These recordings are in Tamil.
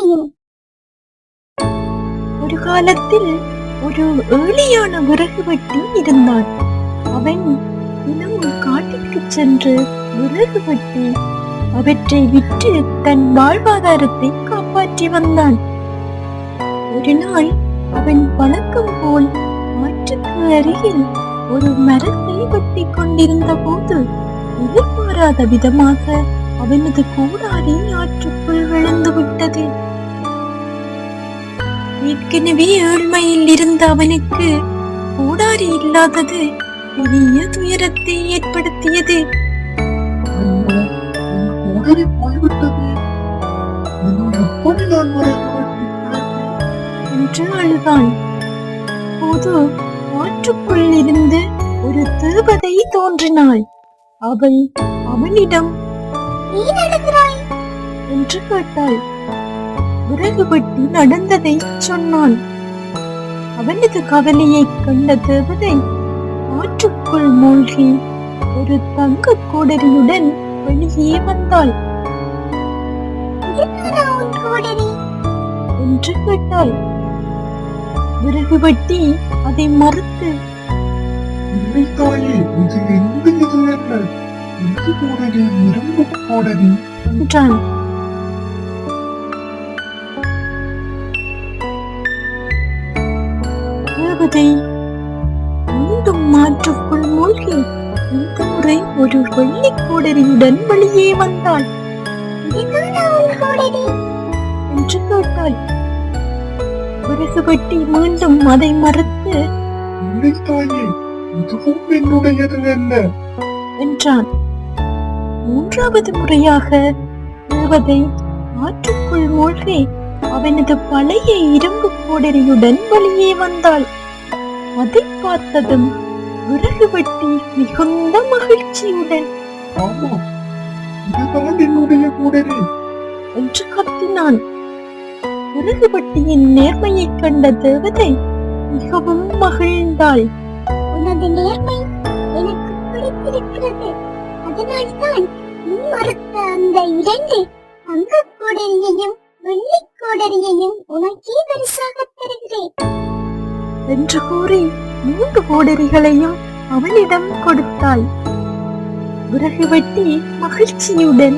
முடியும். ஒரு காலத்தில் ஒரு ஏழையான விறகு வெட்டி இருந்தான். அவன் தினமும் காட்டிற்கு சென்று விறகு வெட்டி அவற்றை விற்று தன் வாழ்வாதாரத்தை காப்பாற்றி வந்தான். ஒரு நாள் அவன் வழக்கம் போல் ஆற்றுக்கு அருகில் ஒரு மரத்தை வெட்டி கொண்டிருந்த போது எதிர்பாராத விதமாக அவனது கூடாரி ஆற்றுக்குள் விழுந்து விட்டது. ஏற்கனவே ஏழ்மையில் இருந்த அவனுக்கு கூடாரி இல்லாதது பெரிய துயரத்தை ஏற்படுத்தியது. என்று அழுதான். போது ஆற்றுக்குள் இருந்து ஒரு தேவதை தோன்றினாள். அவள் அவனிடம் என்று கேட்டாள். விறகு வெட்டி நடந்ததை சொன்னான். அவனது கவலையை கண்ட தேவதை ஆற்றுக்குள் மூழ்கி ஒரு தங்க கோடரியுடன் வெளியே வந்தாள். என்று கேட்டாள். விறகு வெட்டி அதை மறுத்து என்றான். தேவதை மீண்டும் ஆற்றுக்குள் மூழ்கி இந்த முறை ஒரு வெள்ளி கோடரியுடன் வெளியே வந்தாள். என்று கேட்டாள். விறகு வெட்டி மீண்டும் அதை மறுத்து என்றான். மூன்றாவது முறையாக தேவதை ஆற்றுக்குள் மூழ்கி அவனது பழைய இரும்பு கோடரியுடன் வெளியே வந்தாள். அதை பார்த்ததும் விறகு வெட்டி மிகுந்த மகிழ்ச்சியுடன் என்று கத்தினான். விறகு வெட்டியின் நேர்மையை கண்ட தேவதை மிகவும் மகிழ்ந்தாள். உனது நேர்மை எனக்கு பிடித்திருக்கிறது. அதனால்தான் நீ மறுத்த அந்த 2 தங்கக் கோடரியையும் வெள்ளிக் கோடரியையும் உனக்கே பரிசாக தருகிறேன் என்று கூறி 3 கோடரிகளையும் அவனிடம் கொடுத்தாள். விறகு வெட்டி மகிழ்ச்சியுடன்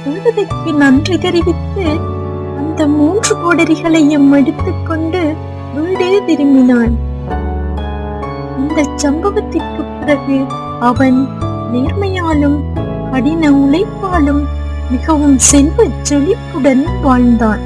தேவதைக்கு நன்றி தெரிவித்து அந்த 3 கோடரிகளையும் எடுத்துக்கொண்டு வீடு திரும்பினான். இந்த சம்பவத்திற்கு பிறகு அவன் நேர்மையாலும் கடின உழைப்பாலும் மிகவும் செல்வ செழிப்புடன் வாழ்ந்தான்.